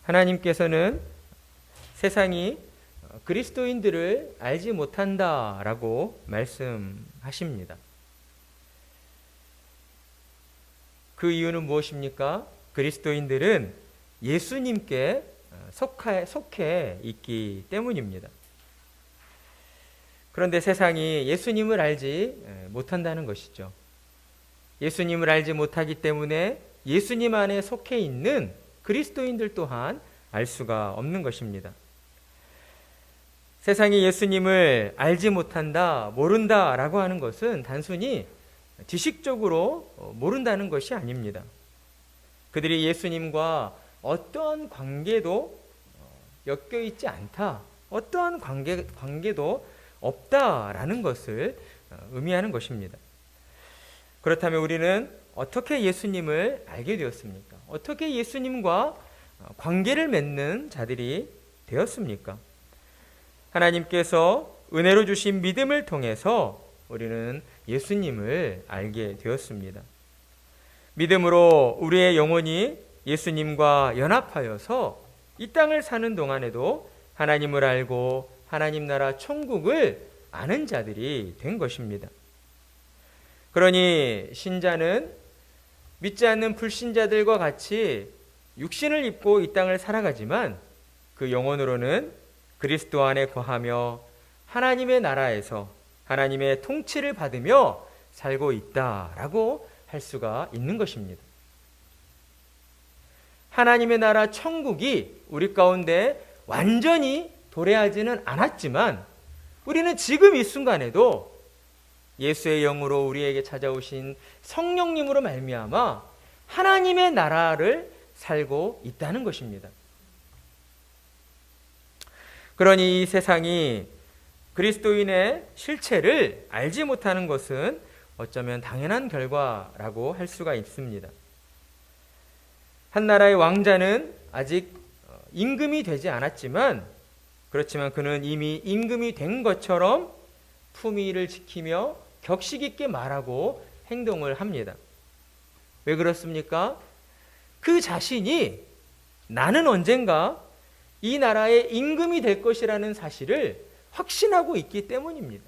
하나님께서는 세상이 그리스도인들을 알지 못한다라고 말씀하십니다. 그 이유는 무엇입니까? 그리스도인들은 예수님께 속해 있기 때문입니다. 그런데 세상이 예수님을 알지 못한다는 것이죠. 예수님을 알지 못하기 때문에 예수님 안에 속해 있는 그리스도인들 또한 알 수가 없는 것입니다. 세상이 예수님을 알지 못한다, 모른다라고 하는 것은 단순히 지식적으로 모른다는 것이 아닙니다. 그들이 예수님과 어떠한 관계도 엮여 있지 않다, 어떠한 관계도 없다라는 것을 의미하는 것입니다. 그렇다면 우리는 어떻게 예수님을 알게 되었습니까? 어떻게 예수님과 관계를 맺는 자들이 되었습니까? 하나님께서 은혜로 주신 믿음을 통해서 우리는 예수님을 알게 되었습니다. 믿음으로 우리의 영혼이 예수님과 연합하여서 이 땅을 사는 동안에도 하나님을 알고 하나님 나라 천국을 아는 자들이 된 것입니다. 그러니 신자는 믿지 않는 불신자들과 같이 육신을 입고 이 땅을 살아가지만 그 영혼으로는 그리스도 안에 거하며 하나님의 나라에서 하나님의 통치를 받으며 살고 있다라고 할 수가 있는 것입니다. 하나님의 나라 천국이 우리 가운데 완전히 도래하지는 않았지만 우리는 지금 이 순간에도 예수의 영으로 우리에게 찾아오신 성령님으로 말미암아 하나님의 나라를 살고 있다는 것입니다. 그러니 이 세상이 그리스도인의 실체를 알지 못하는 것은 어쩌면 당연한 결과라고 할 수가 있습니다. 한 나라의 왕자는 아직 임금이 되지 않았지만 그렇지만 그는 이미 임금이 된 것처럼 품위를 지키며 격식 있게 말하고 행동을 합니다. 왜 그렇습니까? 그 자신이 나는 언젠가 이 나라의 임금이 될 것이라는 사실을 확신하고 있기 때문입니다.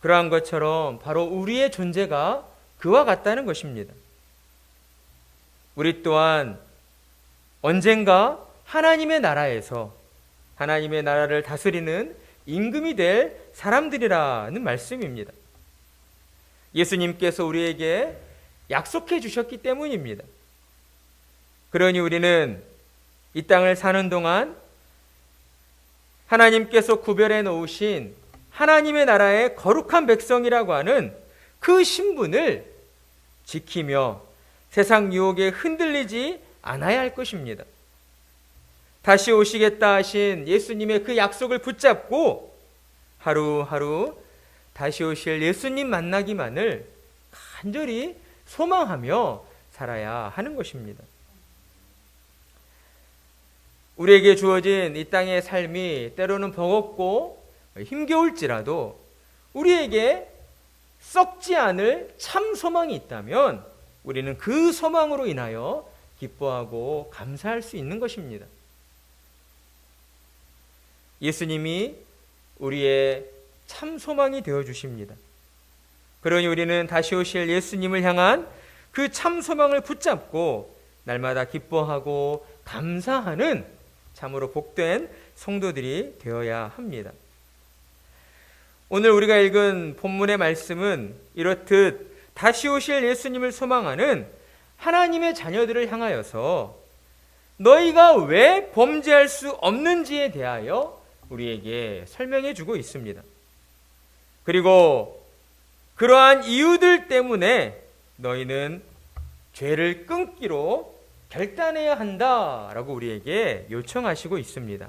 그러한 것처럼 바로 우리의 존재가 그와 같다는 것입니다. 우리 또한 언젠가 하나님의 나라에서 하나님의 나라를 다스리는 임금이 될 사람들이라는 말씀입니다. 예수님께서 우리에게 약속해 주셨기 때문입니다. 그러니 우리는 이 땅을 사는 동안 하나님께서 구별해 놓으신 하나님의 나라의 거룩한 백성이라고 하는 그 신분을 지키며 세상 유혹에 흔들리지 않아야 할 것입니다. 다시 오시겠다 하신 예수님의 그 약속을 붙잡고 하루하루 다시 오실 예수님 만나기만을 간절히 소망하며 살아야 하는 것입니다. 우리에게 주어진 이 땅의 삶이 때로는 버겁고 힘겨울지라도 우리에게 썩지 않을 참 소망이 있다면 우리는 그 소망으로 인하여 기뻐하고 감사할 수 있는 것입니다. 예수님이 우리의 참 소망이 되어 주십니다. 그러니 우리는 다시 오실 예수님을 향한 그 참 소망을 붙잡고 날마다 기뻐하고 감사하는 참으로 복된 성도들이 되어야 합니다. 오늘 우리가 읽은 본문의 말씀은 이렇듯 다시 오실 예수님을 소망하는 하나님의 자녀들을 향하여서 너희가 왜 범죄할 수 없는지에 대하여 우리에게 설명해 주고 있습니다. 그리고 그러한 이유들 때문에 너희는 죄를 끊기로 결단해야 한다라고 우리에게 요청하시고 있습니다.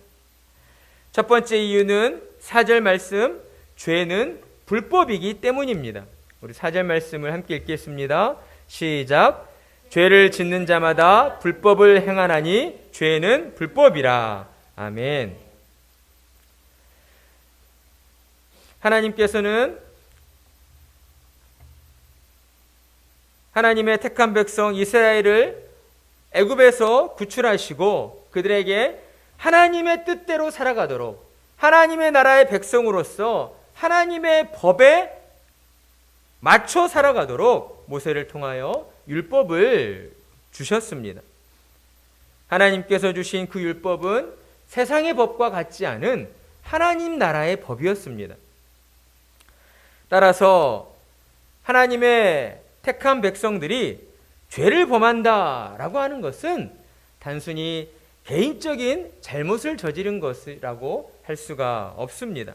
첫 번째 이유는 4절 말씀, 죄는 불법이기 때문입니다. 우리 4절 말씀을 함께 읽겠습니다. 시작. 죄를 짓는 자마다 불법을 행하나니 죄는 불법이라. 아멘. 하나님께서는 하나님의 택한 백성 이스라엘을 애굽에서 구출하시고 그들에게 하나님의 뜻대로 살아가도록 하나님의 나라의 백성으로서 하나님의 법에 맞춰 살아가도록 모세를 통하여 율법을 주셨습니다. 하나님께서 주신 그 율법은 세상의 법과 같지 않은 하나님 나라의 법이었습니다. 따라서 하나님의 택한 백성들이 죄를 범한다라고 하는 것은 단순히 개인적인 잘못을 저지른 것이라고 할 수가 없습니다.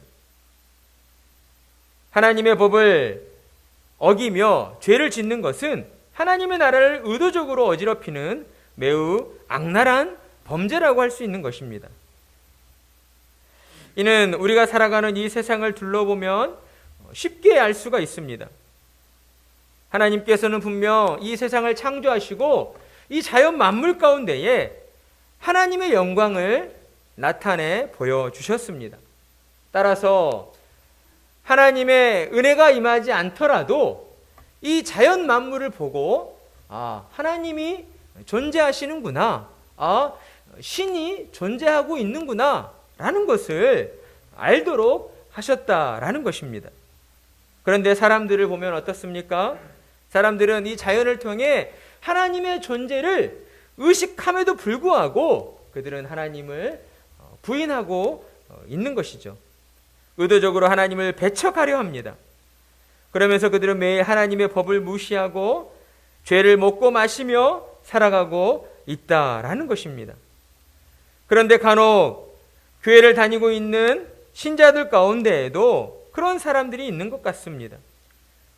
하나님의 법을 어기며 죄를 짓는 것은 하나님의 나라를 의도적으로 어지럽히는 매우 악랄한 범죄라고 할 수 있는 것입니다. 이는 우리가 살아가는 이 세상을 둘러보면 쉽게 알 수가 있습니다. 하나님께서는 분명 이 세상을 창조하시고 이 자연 만물 가운데에 하나님의 영광을 나타내 보여주셨습니다. 따라서 하나님의 은혜가 임하지 않더라도 이 자연 만물을 보고 하나님이 존재하시는구나, 신이 존재하고 있는구나 라는 것을 알도록 하셨다라는 것입니다. 그런데 사람들을 보면 어떻습니까? 사람들은 이 자연을 통해 하나님의 존재를 의식함에도 불구하고 그들은 하나님을 부인하고 있는 것이죠. 의도적으로 하나님을 배척하려 합니다. 그러면서 그들은 매일 하나님의 법을 무시하고 죄를 먹고 마시며 살아가고 있다라는 것입니다. 그런데 간혹 교회를 다니고 있는 신자들 가운데에도 그런 사람들이 있는 것 같습니다.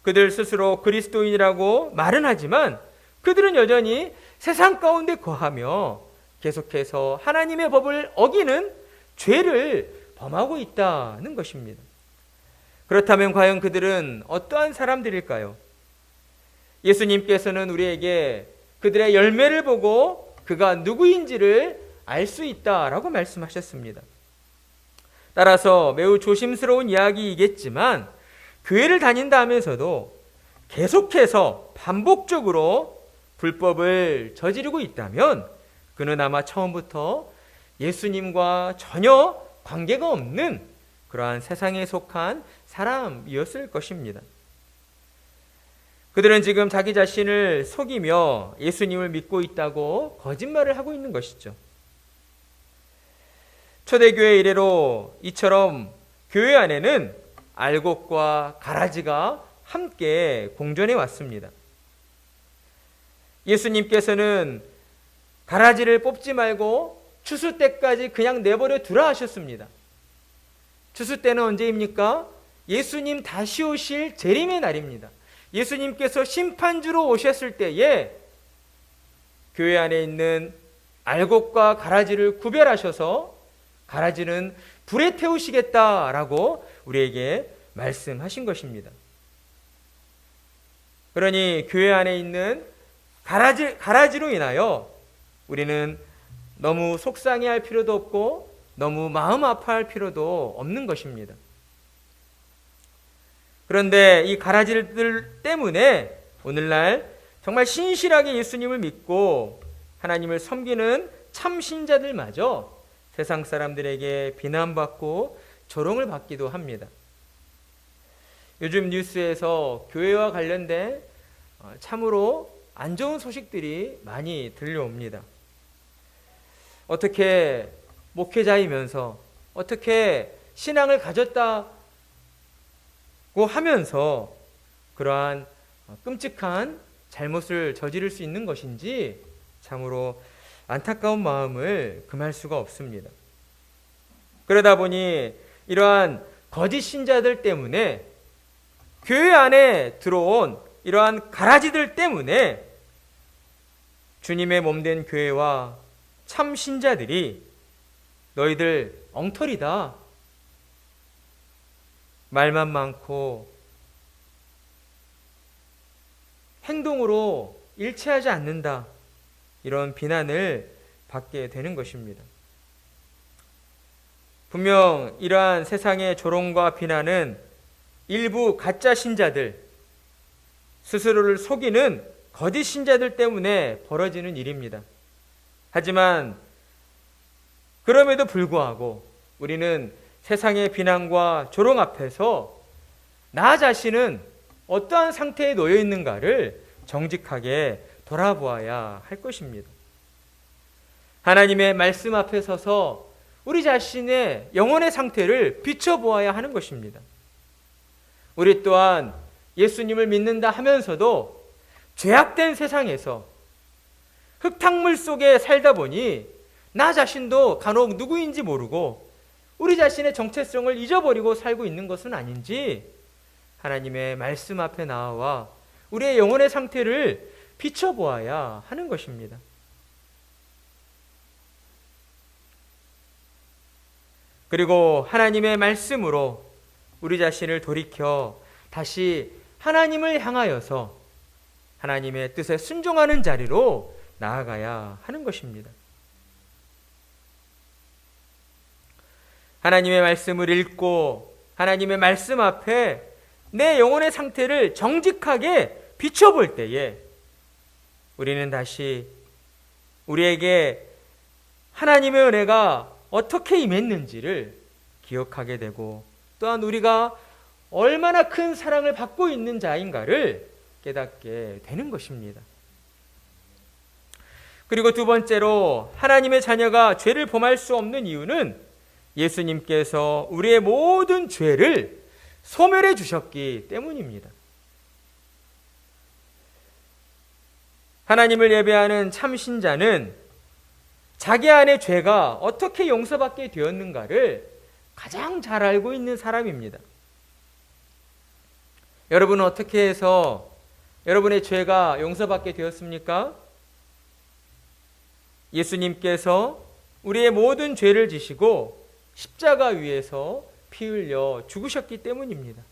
그들 스스로 그리스도인이라고 말은 하지만 그들은 여전히 세상 가운데 거하며 계속해서 하나님의 법을 어기는 죄를 범하고 있다는 것입니다. 그렇다면 과연 그들은 어떠한 사람들일까요? 예수님께서는 우리에게 그들의 열매를 보고 그가 누구인지를 알 수 있다라고 말씀하셨습니다. 따라서 매우 조심스러운 이야기이겠지만 교회를 다닌다 하면서도 계속해서 반복적으로 불법을 저지르고 있다면 그는 아마 처음부터 예수님과 전혀 관계가 없는 그러한 세상에 속한 사람이었을 것입니다. 그들은 지금 자기 자신을 속이며 예수님을 믿고 있다고 거짓말을 하고 있는 것이죠. 초대교회 이래로 이처럼 교회 안에는 알곡과 가라지가 함께 공존해 왔습니다. 예수님께서는 가라지를 뽑지 말고 추수 때까지 그냥 내버려 두라 하셨습니다. 추수 때는 언제입니까? 예수님 다시 오실 재림의 날입니다. 예수님께서 심판주로 오셨을 때에 교회 안에 있는 알곡과 가라지를 구별하셔서 가라지는 불에 태우시겠다라고 우리에게 말씀하신 것입니다. 그러니 교회 안에 있는 가라지로 인하여 우리는 너무 속상해할 필요도 없고 너무 마음 아파할 필요도 없는 것입니다. 그런데 이 가라지들 때문에 오늘날 정말 신실하게 예수님을 믿고 하나님을 섬기는 참 신자들마저 세상 사람들에게 비난받고 조롱을 받기도 합니다. 요즘 뉴스에서 교회와 관련된 참으로 안 좋은 소식들이 많이 들려옵니다. 어떻게 목회자이면서 어떻게 신앙을 가졌다고 하면서 그러한 끔찍한 잘못을 저지를 수 있는 것인지 참으로 안타까운 마음을 금할 수가 없습니다. 그러다 보니 이러한 거짓 신자들 때문에 교회 안에 들어온 이러한 가라지들 때문에 주님의 몸된 교회와 참 신자들이 너희들 엉터리다, 말만 많고 행동으로 일치하지 않는다, 이런 비난을 받게 되는 것입니다. 분명 이러한 세상의 조롱과 비난은 일부 가짜 신자들, 스스로를 속이는 거짓 신자들 때문에 벌어지는 일입니다. 하지만 그럼에도 불구하고 우리는 세상의 비난과 조롱 앞에서 나 자신은 어떠한 상태에 놓여 있는가를 정직하게 돌아보아야 할 것입니다. 하나님의 말씀 앞에 서서 우리 자신의 영혼의 상태를 비춰보아야 하는 것입니다. 우리 또한 예수님을 믿는다 하면서도 죄악된 세상에서 흙탕물 속에 살다 보니 나 자신도 간혹 누구인지 모르고 우리 자신의 정체성을 잊어버리고 살고 있는 것은 아닌지 하나님의 말씀 앞에 나와 우리의 영혼의 상태를 비춰보아야 하는 것입니다. 그리고 하나님의 말씀으로 우리 자신을 돌이켜 다시 하나님을 향하여서 하나님의 뜻에 순종하는 자리로 나아가야 하는 것입니다. 하나님의 말씀을 읽고 하나님의 말씀 앞에 내 영혼의 상태를 정직하게 비춰볼 때에 우리는 다시 우리에게 하나님의 은혜가 어떻게 임했는지를 기억하게 되고 또한 우리가 얼마나 큰 사랑을 받고 있는 자인가를 깨닫게 되는 것입니다. 그리고 두 번째로 하나님의 자녀가 죄를 범할 수 없는 이유는 예수님께서 우리의 모든 죄를 소멸해 주셨기 때문입니다. 하나님을 예배하는 참신자는 자기 안의 죄가 어떻게 용서받게 되었는가를 가장 잘 알고 있는 사람입니다. 여러분은 어떻게 해서 여러분의 죄가 용서받게 되었습니까? 예수님께서 우리의 모든 죄를 지시고 십자가 위에서 피 흘려 죽으셨기 때문입니다.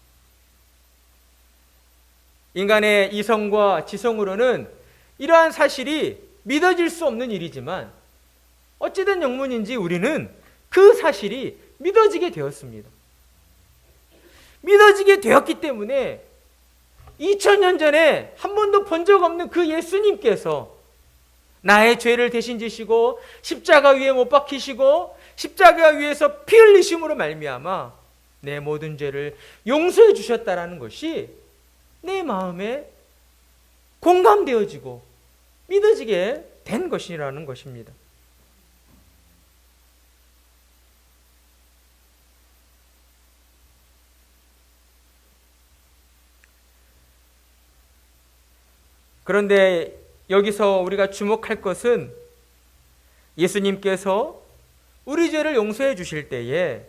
인간의 이성과 지성으로는 이러한 사실이 믿어질 수 없는 일이지만 어찌된 영문인지 우리는 그 사실이 믿어지게 되었습니다. 믿어지게 되었기 때문에 2000년 전에 한 번도 본 적 없는 그 예수님께서 나의 죄를 대신 지시고 십자가 위에 못 박히시고 십자가 위에서 피 흘리심으로 말미암아 내 모든 죄를 용서해 주셨다라는 것이 내 마음에 공감되어지고 믿어지게 된 것이라는 것입니다. 그런데 여기서 우리가 주목할 것은 예수님께서 우리 죄를 용서해 주실 때에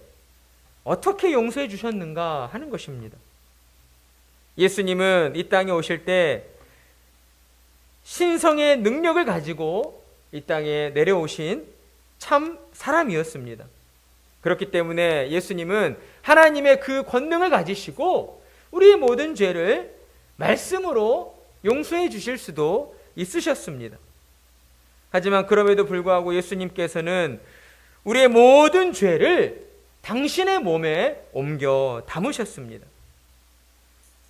어떻게 용서해 주셨는가 하는 것입니다. 예수님은 이 땅에 오실 때 신성의 능력을 가지고 이 땅에 내려오신 참 사람이었습니다. 그렇기 때문에 예수님은 하나님의 그 권능을 가지시고 우리의 모든 죄를 말씀으로 용서해 주실 수도 있으셨습니다. 하지만 그럼에도 불구하고 예수님께서는 우리의 모든 죄를 당신의 몸에 옮겨 담으셨습니다.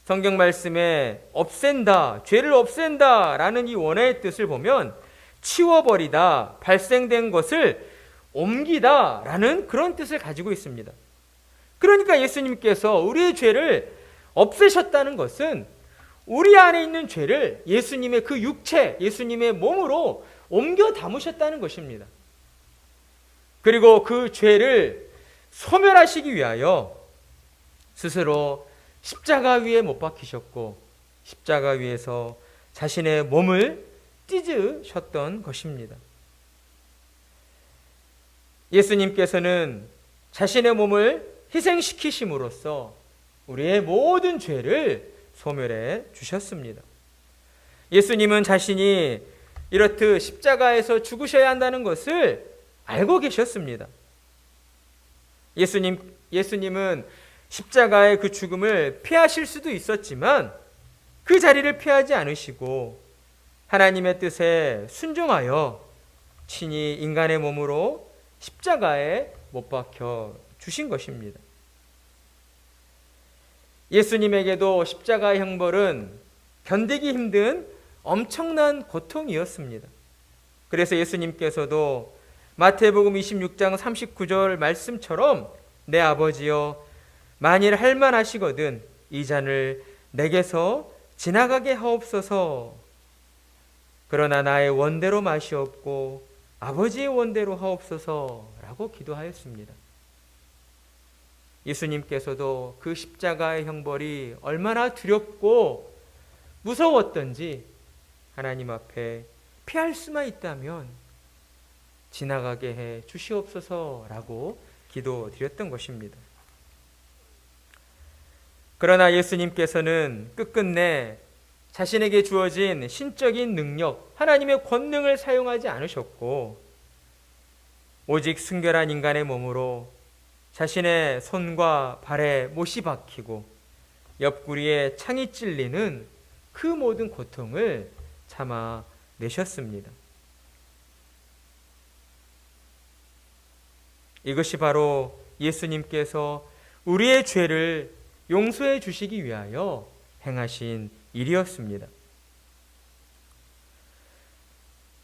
성경 말씀에 없앤다, 죄를 없앤다 라는 이 원어의 뜻을 보면 치워버리다, 발생된 것을 옮기다 라는 그런 뜻을 가지고 있습니다. 그러니까 예수님께서 우리의 죄를 없애셨다는 것은 우리 안에 있는 죄를 예수님의 그 육체, 예수님의 몸으로 옮겨 담으셨다는 것입니다. 그리고 그 죄를 소멸하시기 위하여 스스로 십자가 위에 못 박히셨고 십자가 위에서 자신의 몸을 찢으셨던 것입니다. 예수님께서는 자신의 몸을 희생시키심으로써 우리의 모든 죄를 소멸해 주셨습니다. 예수님은 자신이 이렇듯 십자가에서 죽으셔야 한다는 것을 알고 계셨습니다. 예수님은 십자가의 그 죽음을 피하실 수도 있었지만 그 자리를 피하지 않으시고 하나님의 뜻에 순종하여 친히 인간의 몸으로 십자가에 못 박혀 주신 것입니다. 예수님에게도 십자가의 형벌은 견디기 힘든 엄청난 고통이었습니다. 그래서 예수님께서도 마태복음 26장 39절 말씀처럼 내 아버지여 만일 할만하시거든 이 잔을 내게서 지나가게 하옵소서. 그러나 나의 원대로 마시옵고 아버지의 원대로 하옵소서라고 기도하였습니다. 예수님께서도 그 십자가의 형벌이 얼마나 두렵고 무서웠던지 하나님 앞에 피할 수만 있다면 지나가게 해 주시옵소서라고 기도드렸던 것입니다. 그러나 예수님께서는 끝끝내 자신에게 주어진 신적인 능력, 하나님의 권능을 사용하지 않으셨고 오직 순결한 인간의 몸으로 자신의 손과 발에 못이 박히고 옆구리에 창이 찔리는 그 모든 고통을 참아내셨습니다. 이것이 바로 예수님께서 우리의 죄를 용서해 주시기 위하여 행하신 일이었습니다.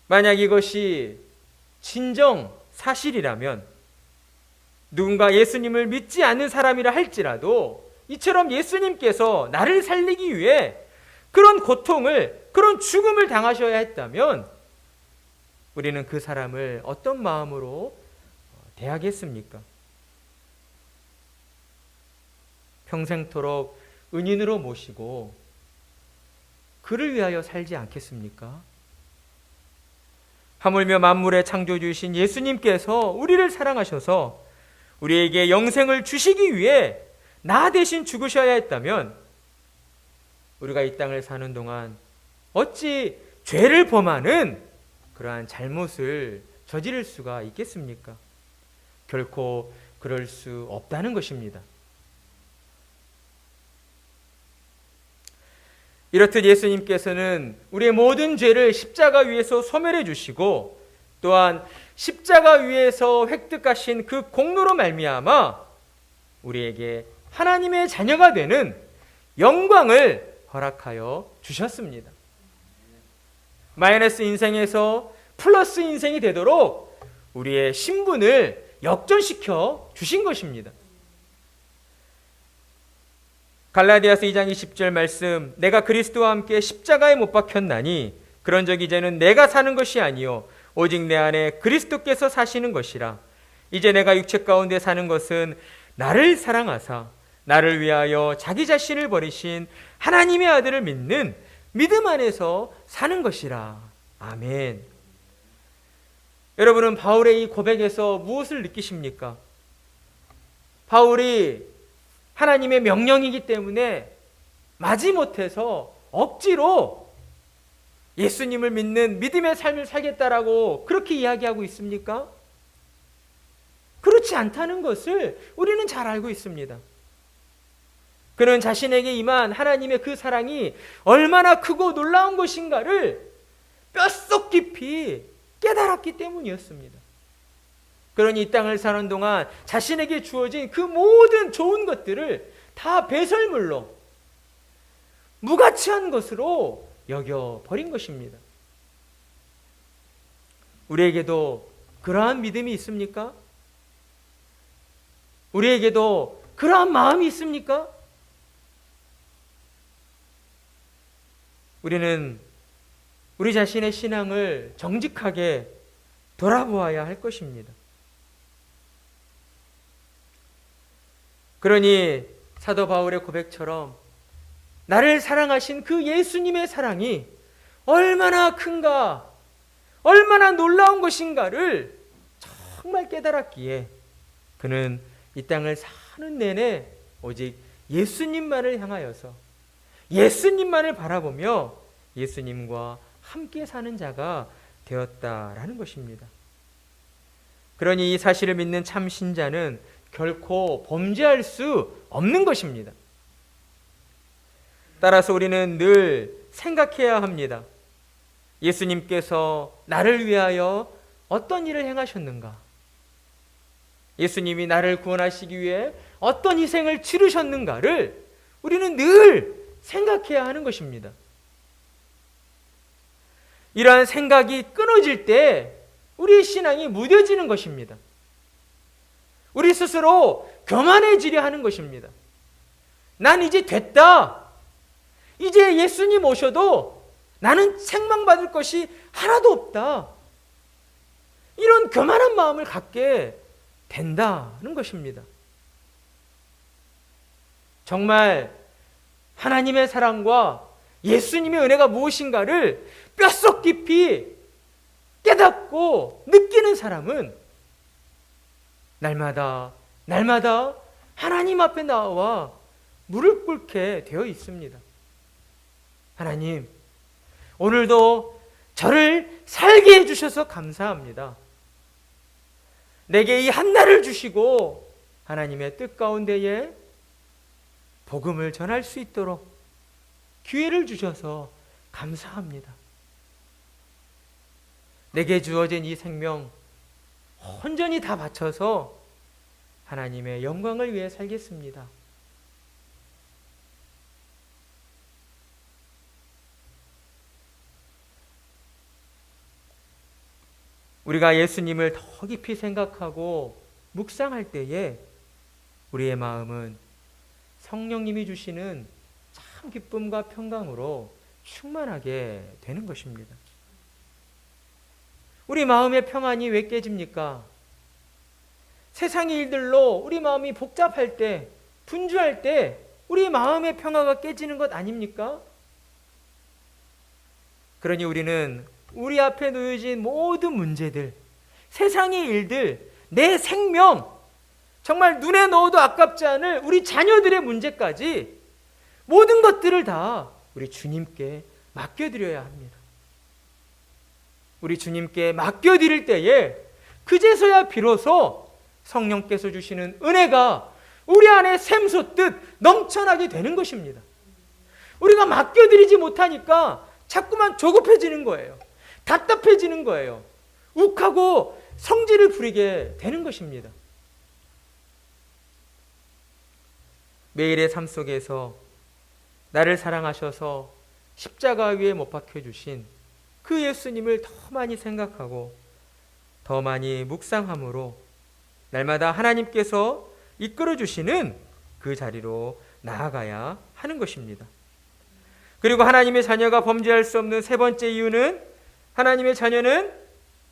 만약 이것이 진정 사실이라면 누군가 예수님을 믿지 않는 사람이라 할지라도 이처럼 예수님께서 나를 살리기 위해 그런 고통을, 그런 죽음을 당하셔야 했다면 우리는 그 사람을 어떤 마음으로 대하겠습니까? 평생토록 은인으로 모시고 그를 위하여 살지 않겠습니까? 하물며 만물의 창조주이신 예수님께서 우리를 사랑하셔서 우리에게 영생을 주시기 위해 나 대신 죽으셔야 했다면 우리가 이 땅을 사는 동안 어찌 죄를 범하는 그러한 잘못을 저지를 수가 있겠습니까? 결코 그럴 수 없다는 것입니다. 이렇듯 예수님께서는 우리의 모든 죄를 십자가 위에서 소멸해 주시고 또한 십자가 위에서 획득하신 그 공로로 말미암아 우리에게 하나님의 자녀가 되는 영광을 허락하여 주셨습니다. 마이너스 인생에서 플러스 인생이 되도록 우리의 신분을 역전시켜 주신 것입니다. 갈라디아서 2장 20절 말씀, 내가 그리스도와 함께 십자가에 못 박혔나니 그런적 이제는 내가 사는 것이 아니요 오직 내 안에 그리스도께서 사시는 것이라. 이제 내가 육체 가운데 사는 것은 나를 사랑하사 나를 위하여 자기 자신을 버리신 하나님의 아들을 믿는 믿음 안에서 사는 것이라. 아멘. 여러분은 바울의 이 고백에서 무엇을 느끼십니까? 바울이 하나님의 명령이기 때문에 마지못해서 억지로 예수님을 믿는 믿음의 삶을 살겠다라고 그렇게 이야기하고 있습니까? 그렇지 않다는 것을 우리는 잘 알고 있습니다. 그는 자신에게 임한 하나님의 그 사랑이 얼마나 크고 놀라운 것인가를 뼛속 깊이 깨달았기 때문이었습니다. 그러니 이 땅을 사는 동안 자신에게 주어진 그 모든 좋은 것들을 다 배설물로 무가치한 것으로 여겨버린 것입니다. 우리에게도 그러한 믿음이 있습니까? 우리에게도 그러한 마음이 있습니까? 우리는 우리 자신의 신앙을 정직하게 돌아보아야 할 것입니다. 그러니 사도 바울의 고백처럼 나를 사랑하신 그 예수님의 사랑이 얼마나 큰가, 얼마나 놀라운 것인가를 정말 깨달았기에 그는 이 땅을 사는 내내 오직 예수님만을 향하여서 예수님만을 바라보며 예수님과 함께 사는 자가 되었다라는 것입니다. 그러니 이 사실을 믿는 참 신자는 결코 범죄할 수 없는 것입니다. 따라서 우리는 늘 생각해야 합니다. 예수님께서 나를 위하여 어떤 일을 행하셨는가? 예수님이 나를 구원하시기 위해 어떤 희생을 치르셨는가를 우리는 늘 생각해야 하는 것입니다. 이러한 생각이 끊어질 때 우리의 신앙이 무뎌지는 것입니다. 우리 스스로 교만해지려 하는 것입니다. 난 이제 됐다. 이제 예수님 오셔도 나는 책망받을 것이 하나도 없다. 이런 교만한 마음을 갖게 된다는 것입니다. 정말 하나님의 사랑과 예수님의 은혜가 무엇인가를 뼛속 깊이 깨닫고 느끼는 사람은 날마다 하나님 앞에 나와 무릎 꿇게 되어 있습니다. 하나님, 오늘도 저를 살게 해주셔서 감사합니다. 내게 이 한날을 주시고 하나님의 뜻 가운데에 복음을 전할 수 있도록 기회를 주셔서 감사합니다. 내게 주어진 이 생명 온전히 다 바쳐서 하나님의 영광을 위해 살겠습니다. 우리가 예수님을 더 깊이 생각하고 묵상할 때에 우리의 마음은 성령님이 주시는 참 기쁨과 평강으로 충만하게 되는 것입니다. 우리 마음의 평안이 왜 깨집니까? 세상의 일들로 우리 마음이 복잡할 때, 분주할 때 우리 마음의 평화가 깨지는 것 아닙니까? 그러니 우리는 우리 앞에 놓여진 모든 문제들, 세상의 일들, 내 생명, 정말 눈에 넣어도 아깝지 않을 우리 자녀들의 문제까지 모든 것들을 다 우리 주님께 맡겨드려야 합니다. 우리 주님께 맡겨드릴 때에 그제서야 비로소 성령께서 주시는 은혜가 우리 안에 샘솟듯 넘쳐나게 되는 것입니다. 우리가 맡겨드리지 못하니까 자꾸만 조급해지는 거예요. 답답해지는 거예요. 욱하고 성질을 부리게 되는 것입니다. 매일의 삶 속에서 나를 사랑하셔서 십자가 위에 못 박혀주신 그 예수님을 더 많이 생각하고 더 많이 묵상함으로 날마다 하나님께서 이끌어주시는 그 자리로 나아가야 하는 것입니다. 그리고 하나님의 자녀가 범죄할 수 없는 세 번째 이유는 하나님의 자녀는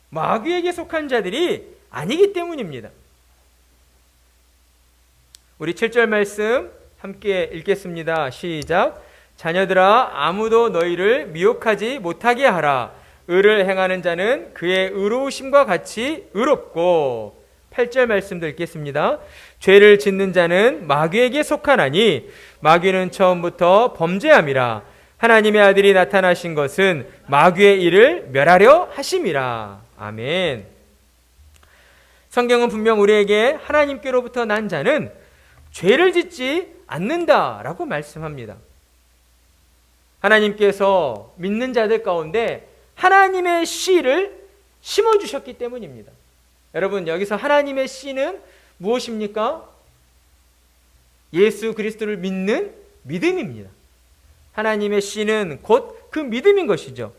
마귀에게 속한 자들이 아니기 때문입니다. 우리 7절 말씀 함께 읽겠습니다. 시작. 자녀들아, 아무도 너희를 미혹하지 못하게 하라. 의를 행하는 자는 그의 의로우심과 같이 의롭고. 8절 말씀도 읽겠습니다. 죄를 짓는 자는 마귀에게 속하나니 마귀는 처음부터 범죄함이라. 하나님의 아들이 나타나신 것은 마귀의 일을 멸하려 하심이라. 아멘. 성경은 분명 우리에게 하나님께로부터 난 자는 죄를 짓지 않는다라고 말씀합니다. 하나님께서 믿는 자들 가운데 하나님의 씨를 심어주셨기 때문입니다. 여러분, 여기서 하나님의 씨는 무엇입니까? 예수 그리스도를 믿는 믿음입니다. 하나님의 씨는 곧 그 믿음인 것이죠.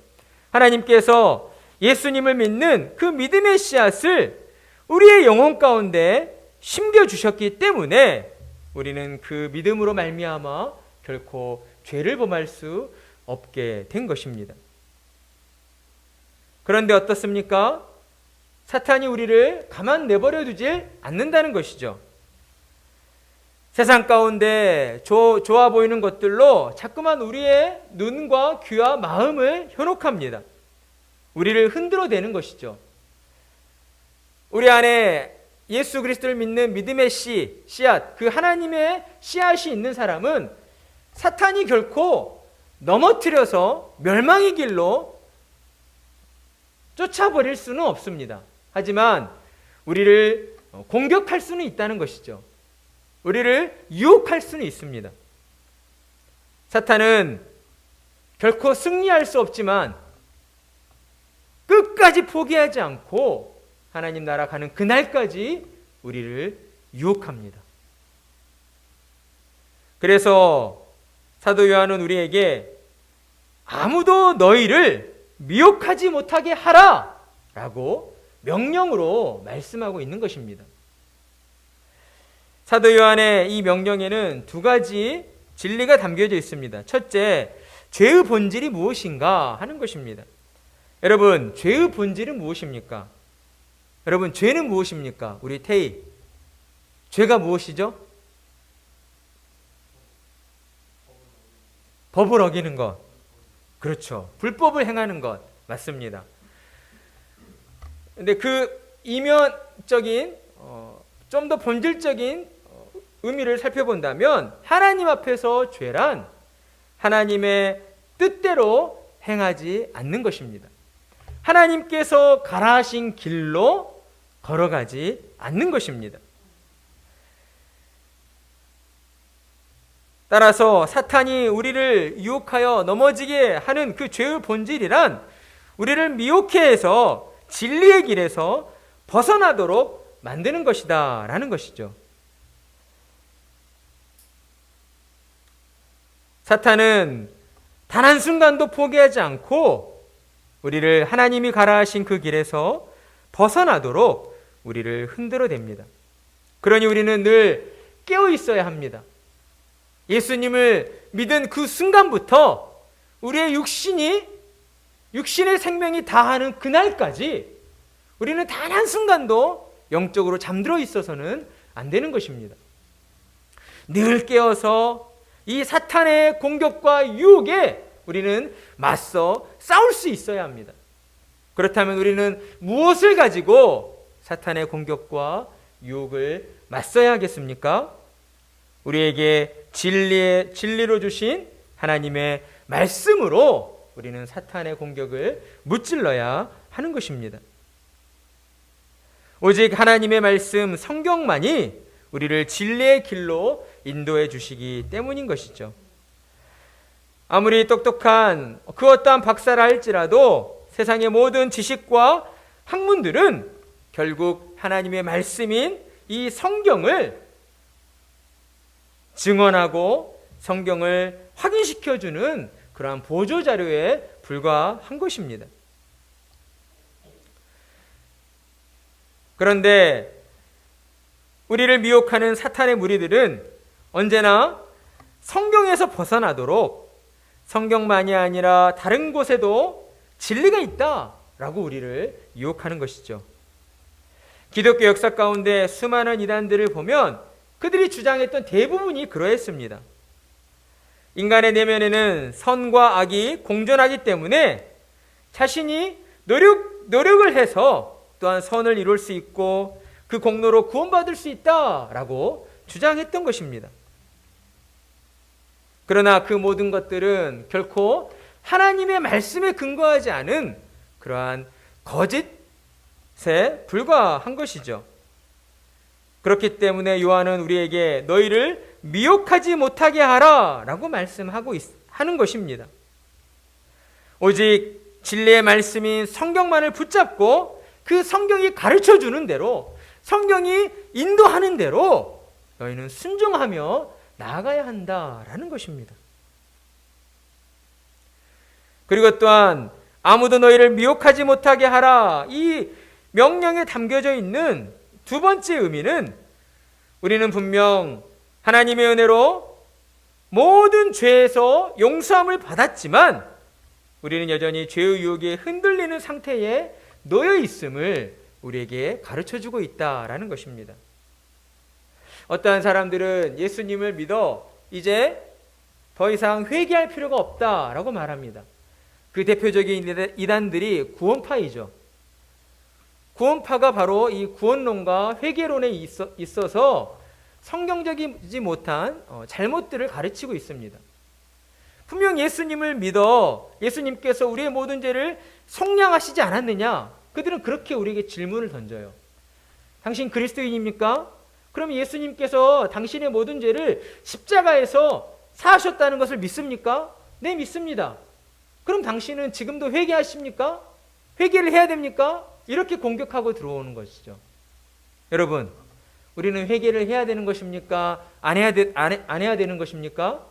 하나님께서 예수님을 믿는 그 믿음의 씨앗을 우리의 영혼 가운데 심겨주셨기 때문에 우리는 그 믿음으로 말미암아 결코 죄를 범할 수 없게 된 것입니다. 그런데 어떻습니까? 사탄이 우리를 가만 내버려 두질 않는다는 것이죠. 세상 가운데 좋아 보이는 것들로 자꾸만 우리의 눈과 귀와 마음을 현혹합니다. 우리를 흔들어대는 것이죠. 우리 안에 예수 그리스도를 믿는 믿음의 씨앗, 그 하나님의 씨앗이 있는 사람은 사탄이 결코 넘어뜨려서 멸망의 길로 쫓아버릴 수는 없습니다. 하지만 우리를 공격할 수는 있다는 것이죠. 우리를 유혹할 수는 있습니다. 사탄은 결코 승리할 수 없지만 끝까지 포기하지 않고 하나님 나라 가는 그날까지 우리를 유혹합니다. 그래서 사도 요한은 우리에게 아무도 너희를 미혹하지 못하게 하라 라고 명령으로 말씀하고 있는 것입니다. 사도 요한의 이 명령에는 두 가지 진리가 담겨져 있습니다. 첫째, 죄의 본질이 무엇인가 하는 것입니다. 여러분, 죄의 본질은 무엇입니까? 여러분, 죄는 무엇입니까? 우리 태희, 죄가 무엇이죠? 법을 어기는 것. 그렇죠. 불법을 행하는 것. 맞습니다. 근데 그 이면적인, 좀 더 본질적인 의미를 살펴본다면 하나님 앞에서 죄란 하나님의 뜻대로 행하지 않는 것입니다. 하나님께서 가라하신 길로 걸어가지 않는 것입니다. 따라서 사탄이 우리를 유혹하여 넘어지게 하는 그 죄의 본질이란 우리를 미혹해 해서 진리의 길에서 벗어나도록 만드는 것이다 라는 것이죠. 사탄은 단 한순간도 포기하지 않고 우리를 하나님이 가라하신 그 길에서 벗어나도록 우리를 흔들어댑니다. 그러니 우리는 늘 깨어 있어야 합니다. 예수님을 믿은 그 순간부터 우리의 육신의 생명이 다하는 그날까지 우리는 단 한순간도 영적으로 잠들어 있어서는 안 되는 것입니다. 늘 깨어서 이 사탄의 공격과 유혹에 우리는 맞서 싸울 수 있어야 합니다. 그렇다면 우리는 무엇을 가지고 사탄의 공격과 유혹을 맞서야 하겠습니까? 우리에게 진리로 주신 하나님의 말씀으로 우리는 사탄의 공격을 무찔러야 하는 것입니다. 오직 하나님의 말씀, 성경만이 우리를 진리의 길로 인도해 주시기 때문인 것이죠. 아무리 똑똑한 그 어떠한 박사라 할지라도 세상의 모든 지식과 학문들은 결국 하나님의 말씀인 이 성경을 증언하고 성경을 확인시켜주는 그러한 보조자료에 불과한 것입니다. 그런데 우리를 미혹하는 사탄의 무리들은 언제나 성경에서 벗어나도록 성경만이 아니라 다른 곳에도 진리가 있다라고 우리를 유혹하는 것이죠. 기독교 역사 가운데 수많은 이단들을 보면 그들이 주장했던 대부분이 그러했습니다. 인간의 내면에는 선과 악이 공존하기 때문에 자신이 노력을 해서 또한 선을 이룰 수 있고 그 공로로 구원받을 수 있다라고 주장했던 것입니다. 그러나 그 모든 것들은 결코 하나님의 말씀에 근거하지 않은 그러한 거짓에 불과한 것이죠. 그렇기 때문에 요한은 우리에게 너희를 미혹하지 못하게 하라 라고 말씀하고 하는 것입니다. 오직 진리의 말씀인 성경만을 붙잡고 그 성경이 가르쳐주는 대로 성경이 인도하는 대로 너희는 순종하며 나아가야 한다라는 것입니다. 그리고 또한 아무도 너희를 미혹하지 못하게 하라, 이 명령에 담겨져 있는 두 번째 의미는 우리는 분명 하나님의 은혜로 모든 죄에서 용서함을 받았지만 우리는 여전히 죄의 유혹에 흔들리는 상태에 놓여 있음을 우리에게 가르쳐주고 있다라는 것입니다. 어떠한 사람들은 예수님을 믿어 이제 더 이상 회개할 필요가 없다라고 말합니다. 그 대표적인 이단들이 구원파이죠. 구원파가 바로 이 구원론과 회개론에 있어서 성경적이지 못한 잘못들을 가르치고 있습니다. 분명 예수님을 믿어 예수님께서 우리의 모든 죄를 속량하시지 않았느냐? 그들은 그렇게 우리에게 질문을 던져요. 당신 그리스도인입니까? 그럼 예수님께서 당신의 모든 죄를 십자가에서 사하셨다는 것을 믿습니까? 네, 믿습니다. 그럼 당신은 지금도 회개하십니까? 회개를 해야 됩니까? 이렇게 공격하고 들어오는 것이죠. 여러분, 우리는 회개를 해야 되는 것입니까? 안 해야 되는 것입니까?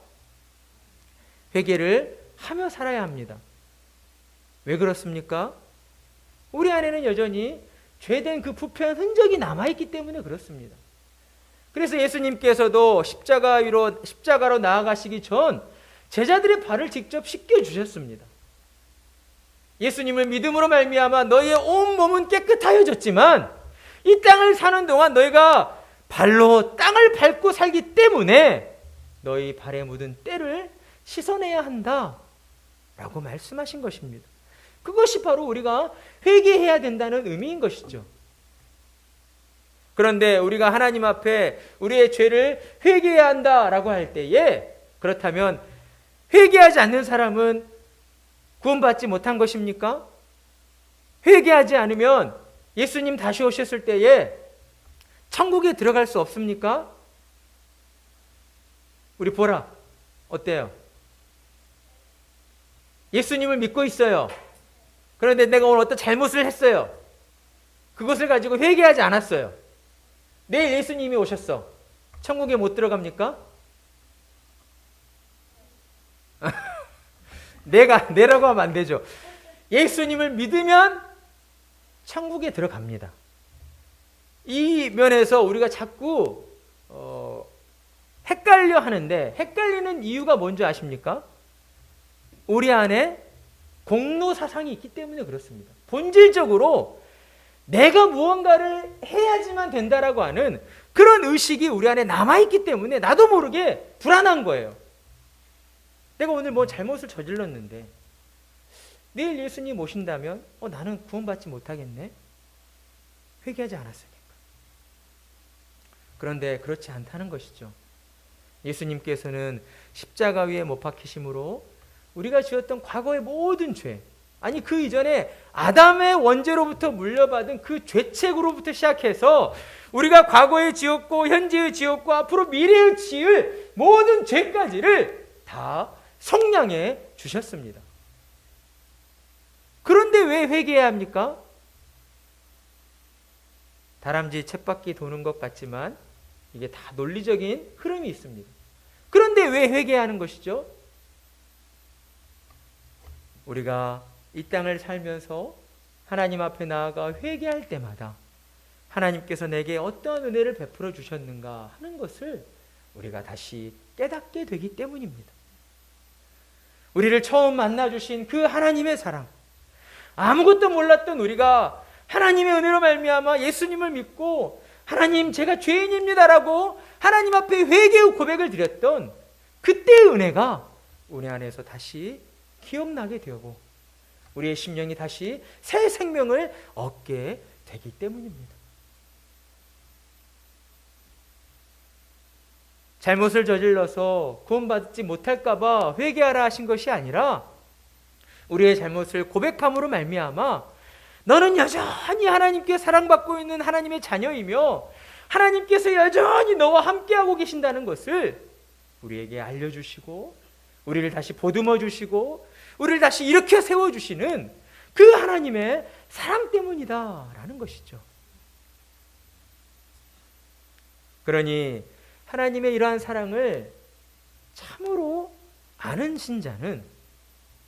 회개를 하며 살아야 합니다. 왜 그렇습니까? 우리 안에는 여전히 죄된 그 부패한 흔적이 남아있기 때문에 그렇습니다. 그래서 예수님께서도 십자가로 나아가시기 전 제자들의 발을 직접 씻겨주셨습니다. 예수님을 믿음으로 말미암아 너희의 온 몸은 깨끗하여졌지만 이 땅을 사는 동안 너희가 발로 땅을 밟고 살기 때문에 너희 발에 묻은 때를 씻어내야 한다 라고 말씀하신 것입니다. 그것이 바로 우리가 회개해야 된다는 의미인 것이죠. 그런데 우리가 하나님 앞에 우리의 죄를 회개해야 한다라고 할 때에 그렇다면 회개하지 않는 사람은 구원받지 못한 것입니까? 회개하지 않으면 예수님 다시 오셨을 때에 천국에 들어갈 수 없습니까? 우리 보라, 어때요? 예수님을 믿고 있어요. 그런데 내가 오늘 어떤 잘못을 했어요. 그것을 가지고 회개하지 않았어요. 내일 예수님이 오셨어. 천국에 못 들어갑니까? 내라고 하면 안 되죠. 예수님을 믿으면 천국에 들어갑니다. 이 면에서 우리가 자꾸 헷갈려 하는데, 헷갈리는 이유가 뭔지 아십니까? 우리 안에 공로 사상이 있기 때문에 그렇습니다. 본질적으로 내가 무언가를 해야지만 된다라고 하는 그런 의식이 우리 안에 남아있기 때문에 나도 모르게 불안한 거예요. 내가 오늘 뭐 잘못을 저질렀는데 내일 예수님 오신다면 나는 구원받지 못하겠네. 회개하지 않았으니까. 그런데 그렇지 않다는 것이죠. 예수님께서는 십자가 위에 못 박히심으로 우리가 지었던 과거의 모든 죄, 아니 그 이전에 아담의 원죄로부터 물려받은 그 죄책으로부터 시작해서 우리가 과거에 지었고 현재에 지었고 앞으로 미래에 지을 모든 죄까지를 다 속량해 주셨습니다. 그런데 왜 회개해야 합니까? 다람쥐 쳇바퀴 도는 것 같지만 이게 다 논리적인 흐름이 있습니다. 그런데 왜 회개하는 것이죠? 우리가 이 땅을 살면서 하나님 앞에 나아가 회개할 때마다 하나님께서 내게 어떠한 은혜를 베풀어 주셨는가 하는 것을 우리가 다시 깨닫게 되기 때문입니다. 우리를 처음 만나주신 그 하나님의 사랑, 아무것도 몰랐던 우리가 하나님의 은혜로 말미암아 예수님을 믿고 하나님 제가 죄인입니다라고 하나님 앞에 회개의 고백을 드렸던 그때의 은혜가 우리 안에서 다시 기억나게 되고 우리의 심령이 다시 새 생명을 얻게 되기 때문입니다. 잘못을 저질러서 구원받지 못할까 봐 회개하라 하신 것이 아니라 우리의 잘못을 고백함으로 말미암아 너는 여전히 하나님께 사랑받고 있는 하나님의 자녀이며 하나님께서 여전히 너와 함께하고 계신다는 것을 우리에게 알려주시고 우리를 다시 보듬어 주시고 우리를 다시 일으켜 세워주시는 그 하나님의 사랑 때문이다라는 것이죠. 그러니 하나님의 이러한 사랑을 참으로 아는 신자는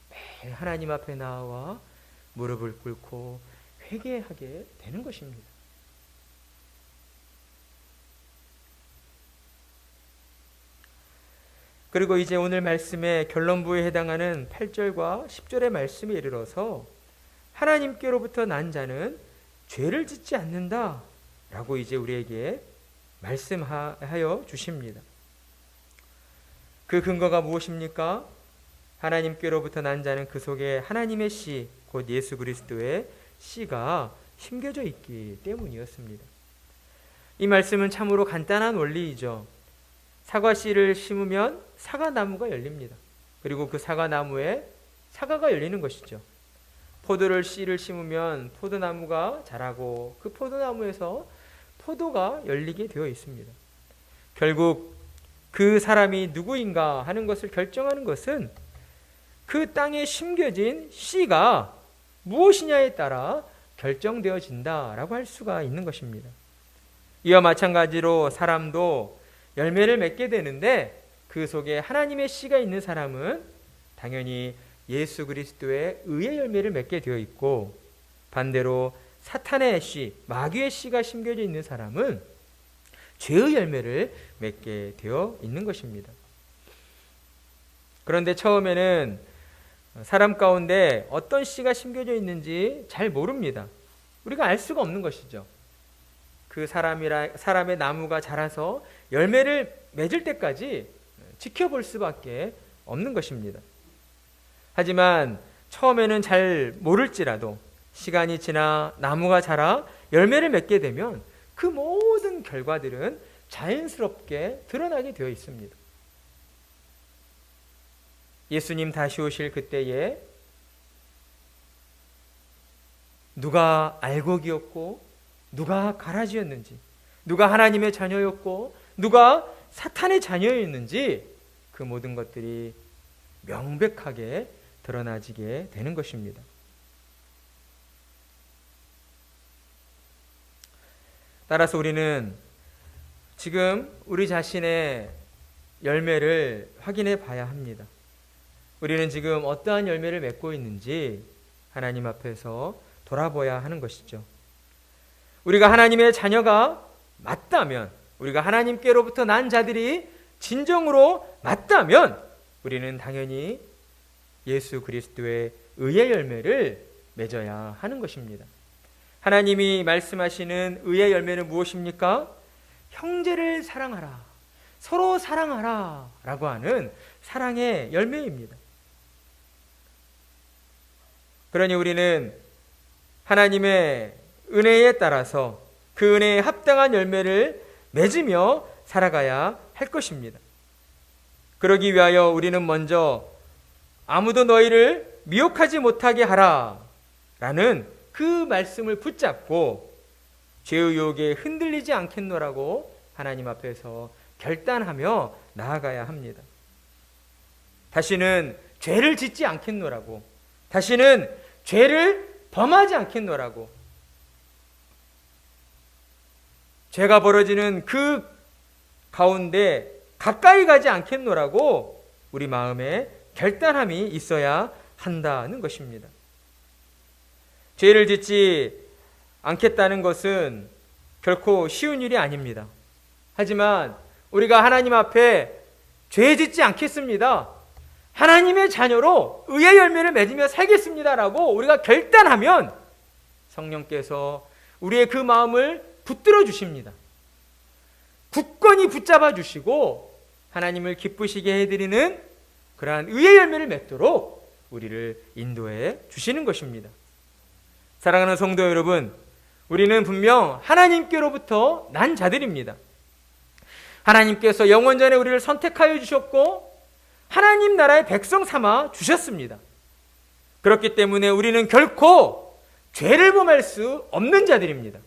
매일 하나님 앞에 나와 무릎을 꿇고 회개하게 되는 것입니다. 그리고 이제 오늘 말씀의 결론부에 해당하는 8절과 10절의 말씀에 이르러서 하나님께로부터 난 자는 죄를 짓지 않는다 라고 이제 우리에게 말씀하여 주십니다. 그 근거가 무엇입니까? 하나님께로부터 난 자는 그 속에 하나님의 씨, 곧 예수 그리스도의 씨가 심겨져 있기 때문이었습니다. 이 말씀은 참으로 간단한 원리이죠. 사과 씨를 심으면 사과나무가 열립니다. 그리고 그 사과나무에 사과가 열리는 것이죠. 포도를 씨를 심으면 포도나무가 자라고 그 포도나무에서 포도가 열리게 되어 있습니다. 결국 그 사람이 누구인가 하는 것을 결정하는 것은 그 땅에 심겨진 씨가 무엇이냐에 따라 결정되어진다라고 할 수가 있는 것입니다. 이와 마찬가지로 사람도 열매를 맺게 되는데 그 속에 하나님의 씨가 있는 사람은 당연히 예수 그리스도의 의의 열매를 맺게 되어 있고, 반대로 사탄의 씨, 마귀의 씨가 심겨져 있는 사람은 죄의 열매를 맺게 되어 있는 것입니다. 그런데 처음에는 사람 가운데 어떤 씨가 심겨져 있는지 잘 모릅니다. 우리가 알 수가 없는 것이죠. 그 사람의 나무가 자라서 열매를 맺을 때까지 지켜볼 수밖에 없는 것입니다. 하지만 처음에는 잘 모를지라도 시간이 지나 나무가 자라 열매를 맺게 되면 그 모든 결과들은 자연스럽게 드러나게 되어 있습니다. 예수님 다시 오실 그때에 누가 알곡이었고 누가 가라지였는지, 누가 하나님의 자녀였고 누가 사탄의 자녀였는지 그 모든 것들이 명백하게 드러나지게 되는 것입니다. 따라서 우리는 지금 우리 자신의 열매를 확인해 봐야 합니다. 우리는 지금 어떠한 열매를 맺고 있는지 하나님 앞에서 돌아봐야 하는 것이죠. 우리가 하나님의 자녀가 맞다면, 우리가 하나님께로부터 난 자들이 진정으로 맞다면 우리는 당연히 예수 그리스도의 의의 열매를 맺어야 하는 것입니다. 하나님이 말씀하시는 의의 열매는 무엇입니까? 형제를 사랑하라, 서로 사랑하라 라고 하는 사랑의 열매입니다. 그러니 우리는 하나님의 은혜에 따라서 그 은혜에 합당한 열매를 맺으며 살아가야 할 것입니다. 그러기 위하여 우리는 먼저 아무도 너희를 미혹하지 못하게 하라 라는 그 말씀을 붙잡고 죄의 유혹에 흔들리지 않겠노라고 하나님 앞에서 결단하며 나아가야 합니다. 다시는 죄를 짓지 않겠노라고, 다시는 죄를 범하지 않겠노라고, 죄가 벌어지는 그 가운데 가까이 가지 않겠노라고 우리 마음에 결단함이 있어야 한다는 것입니다. 죄를 짓지 않겠다는 것은 결코 쉬운 일이 아닙니다. 하지만 우리가 하나님 앞에 죄 짓지 않겠습니다, 하나님의 자녀로 의의 열매를 맺으며 살겠습니다라고 우리가 결단하면 성령께서 우리의 그 마음을 붙들어 주십니다. 굳건히 붙잡아 주시고 하나님을 기쁘시게 해드리는 그러한 의의 열매를 맺도록 우리를 인도해 주시는 것입니다. 사랑하는 성도 여러분, 우리는 분명 하나님께로부터 난 자들입니다. 하나님께서 영원전에 우리를 선택하여 주셨고 하나님 나라의 백성 삼아 주셨습니다. 그렇기 때문에 우리는 결코 죄를 범할 수 없는 자들입니다.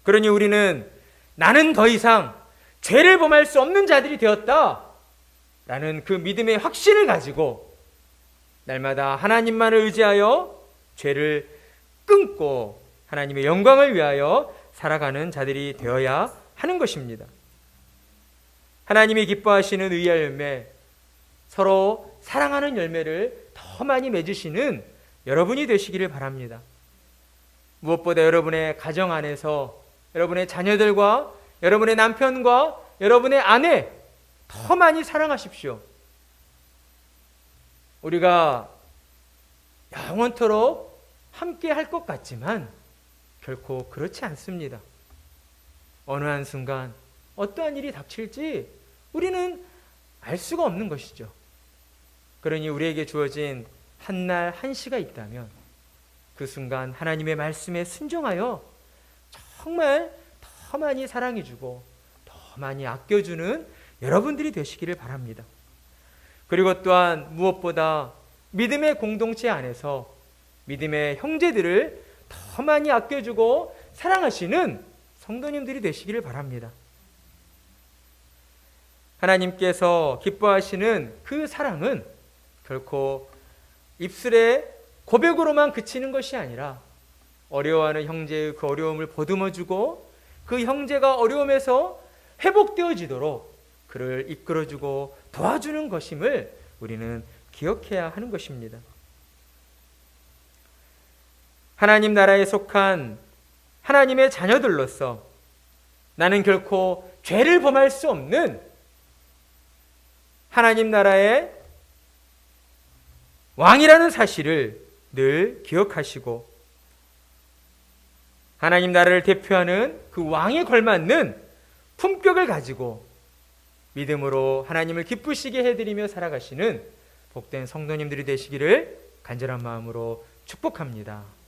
그러니 우리는 나는 더 이상 죄를 범할 수 없는 자들이 되었다 라는 그 믿음의 확신을 가지고 날마다 하나님만을 의지하여 죄를 끊고 하나님의 영광을 위하여 살아가는 자들이 되어야 하는 것입니다. 하나님이 기뻐하시는 의의 열매, 서로 사랑하는 열매를 더 많이 맺으시는 여러분이 되시기를 바랍니다. 무엇보다 여러분의 가정 안에서 여러분의 자녀들과 여러분의 남편과 여러분의 아내 더 많이 사랑하십시오. 우리가 영원토록 함께 할 것 같지만 결코 그렇지 않습니다. 어느 한순간 어떠한 일이 닥칠지 우리는 알 수가 없는 것이죠. 그러니 우리에게 주어진 한날 한시가 있다면 그 순간 하나님의 말씀에 순종하여 정말 더 많이 사랑해주고 더 많이 아껴주는 여러분들이 되시기를 바랍니다. 그리고 또한 무엇보다 믿음의 공동체 안에서 믿음의 형제들을 더 많이 아껴주고 사랑하시는 성도님들이 되시기를 바랍니다. 하나님께서 기뻐하시는 그 사랑은 결코 입술의 고백으로만 그치는 것이 아니라 어려워하는 형제의 그 어려움을 보듬어주고 그 형제가 어려움에서 회복되어지도록 그를 이끌어주고 도와주는 것임을 우리는 기억해야 하는 것입니다. 하나님 나라에 속한 하나님의 자녀들로서 나는 결코 죄를 범할 수 없는 하나님 나라의 왕이라는 사실을 늘 기억하시고 하나님 나라를 대표하는 그 왕에 걸맞는 품격을 가지고 믿음으로 하나님을 기쁘시게 해드리며 살아가시는 복된 성도님들이 되시기를 간절한 마음으로 축복합니다.